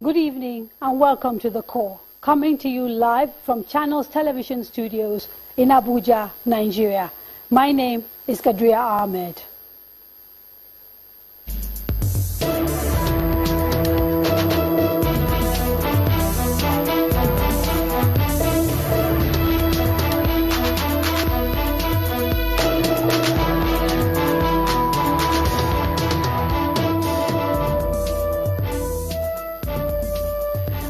Good evening and welcome to The Core, coming to you live from Channels Television Studios in Abuja, Nigeria. My name is Kadria Ahmed.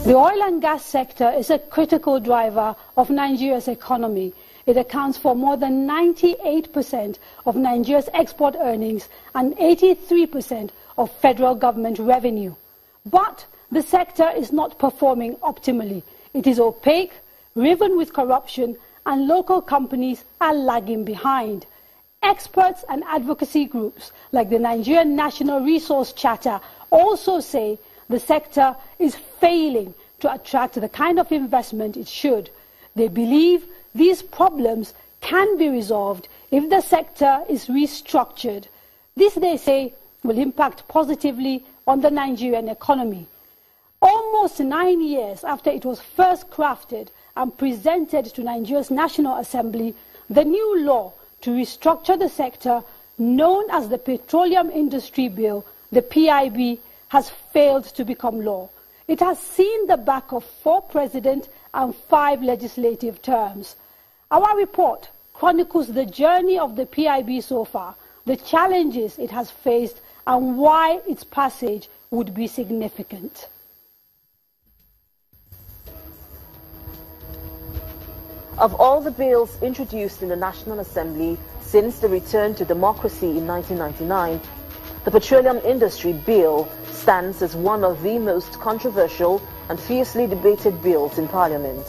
The oil and gas sector is a critical driver of Nigeria's economy. It accounts for more than 98% of Nigeria's export earnings and 83% of federal government revenue. But the sector is not performing optimally. It is opaque, riven with corruption, and local companies are lagging behind. Experts and advocacy groups like the Nigerian National Resource Charter also say the sector is failing to attract the kind of investment it should. They believe these problems can be resolved if the sector is restructured. This, they say, will impact positively on the Nigerian economy. Almost 9 years after it was first crafted and presented to Nigeria's National Assembly, the new law to restructure the sector, known as the Petroleum Industry Bill, the PIB, has failed to become law. It has seen the back of 4 president and 5 legislative terms. Our report chronicles the journey of the PIB so far, the challenges it has faced, and why its passage would be significant. Of all the bills introduced in the National Assembly since the return to democracy in 1999, the Petroleum Industry Bill stands as one of the most controversial and fiercely debated bills in Parliament.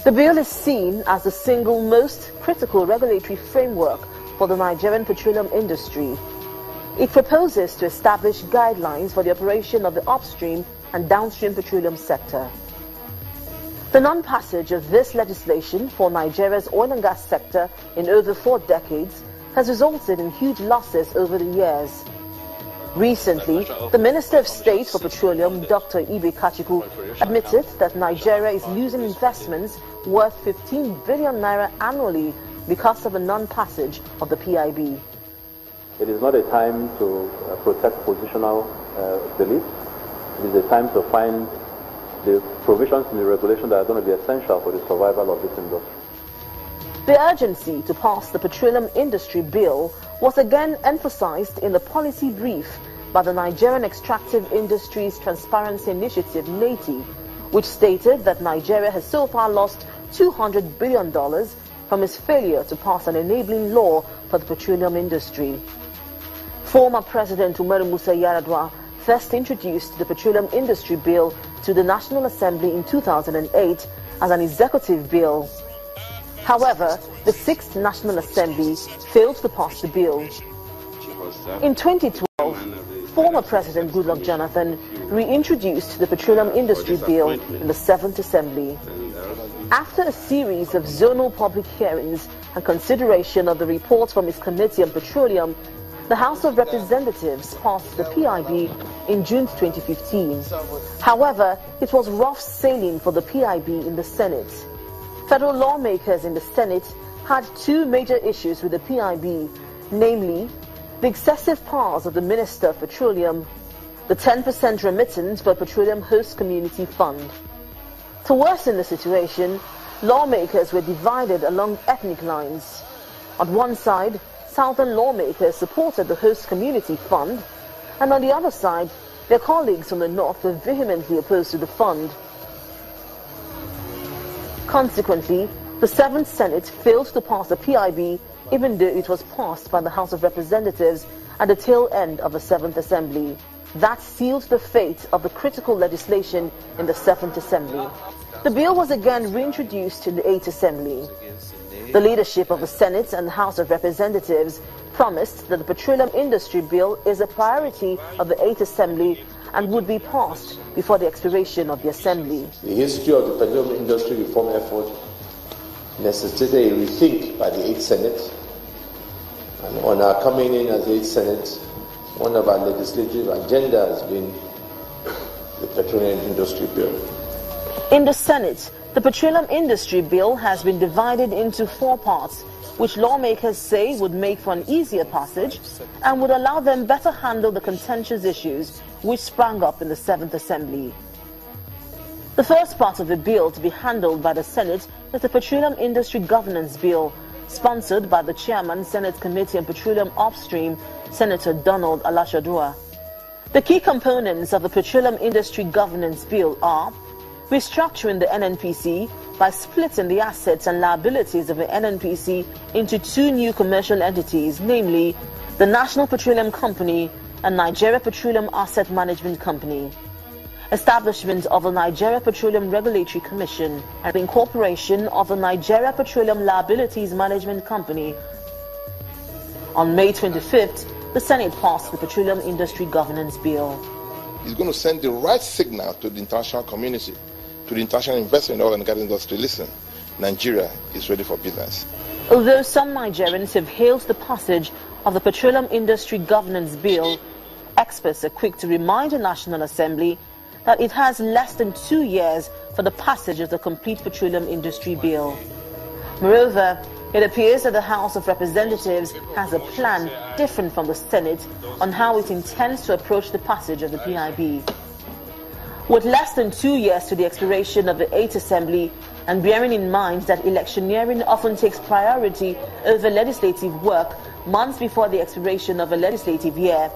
The bill is seen as the single most critical regulatory framework for the Nigerian petroleum industry. It proposes to establish guidelines for the operation of the upstream and downstream petroleum sector. The non-passage of this legislation for Nigeria's oil and gas sector in over 4 decades has resulted in huge losses over the years. Recently, the Minister of State for Petroleum, Dr. Ibe Kachiku, admitted that Nigeria is losing investments worth 15 billion naira annually because of the non-passage of the PIB. It is not a time to protect positional beliefs. It is a time to find the provisions in the regulation that are going to be essential for the survival of this industry. The urgency to pass the Petroleum Industry Bill was again emphasized in the policy brief by the Nigerian Extractive Industries Transparency Initiative, NATI, which stated that Nigeria has so far lost $200 billion from its failure to pass an enabling law for the petroleum industry. Former President Umaru Musa Yar'Adua first introduced the Petroleum Industry Bill to the National Assembly in 2008 as an executive bill. However, the 6th National Assembly failed to pass the bill. In 2012, former President Goodluck Jonathan reintroduced the Petroleum Industry Bill in the 7th Assembly. After a series of zonal public hearings and consideration of the report from its Committee on Petroleum, the House of Representatives passed the PIB in June 2015. However, it was rough sailing for the PIB in the Senate. Federal lawmakers in the Senate had 2 major issues with the PIB, namely, the excessive powers of the Minister of Petroleum, the 10% remittance for Petroleum Host Community Fund. To worsen the situation, lawmakers were divided along ethnic lines. On one side, Southern lawmakers supported the Host Community Fund, and on the other side, their colleagues from the North were vehemently opposed to the fund. Consequently, the 7th Senate failed to pass the PIB, even though it was passed by the House of Representatives at the tail end of the 7th Assembly. That sealed the fate of the critical legislation in the 7th Assembly. The bill was again reintroduced in the 8th Assembly. The leadership of the Senate and the House of Representatives promised that the Petroleum Industry Bill is a priority of the 8th Assembly and would be passed before the expiration of the Assembly. The history of the petroleum industry reform effort necessitated a rethink by the 8th Senate, and on our coming in as the 8th Senate, one of our legislative agenda has been the Petroleum Industry Bill. In the Senate, the Petroleum Industry Bill has been divided into 4 parts, which lawmakers say would make for an easier passage and would allow them better handle the contentious issues which sprang up in the 7th Assembly. The first part of the bill to be handled by the Senate is the Petroleum Industry Governance Bill, sponsored by the Chairman, Senate Committee on Petroleum Upstream, Senator Donald Alashadua. The key components of the Petroleum Industry Governance Bill are restructuring the NNPC by splitting the assets and liabilities of the NNPC into 2 new commercial entities, namely the National Petroleum Company and Nigeria Petroleum Asset Management Company, establishment of the Nigeria Petroleum Regulatory Commission, and the incorporation of the Nigeria Petroleum Liabilities Management Company. On May 25th, the Senate passed the Petroleum Industry Governance Bill. It's going to send the right signal to the international community, to the international investors in the oil and gas industry. Listen, Nigeria is ready for business. Although some Nigerians have hailed the passage of the Petroleum Industry Governance Bill, experts are quick to remind the National Assembly that it has less than 2 years for the passage of the complete Petroleum Industry Bill. Moreover, it appears that the House of Representatives has a plan different from the Senate on how it intends to approach the passage of the PIB. With less than 2 years to the expiration of the 8th Assembly, and bearing in mind that electioneering often takes priority over legislative work months before the expiration of a legislative year,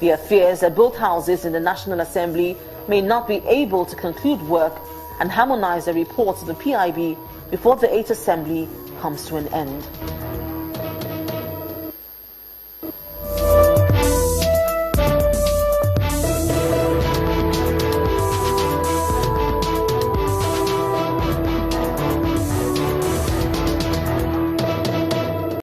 there are fears that both houses in the National Assembly may not be able to conclude work and harmonize the reports of the PIB before the 8th Assembly comes to an end.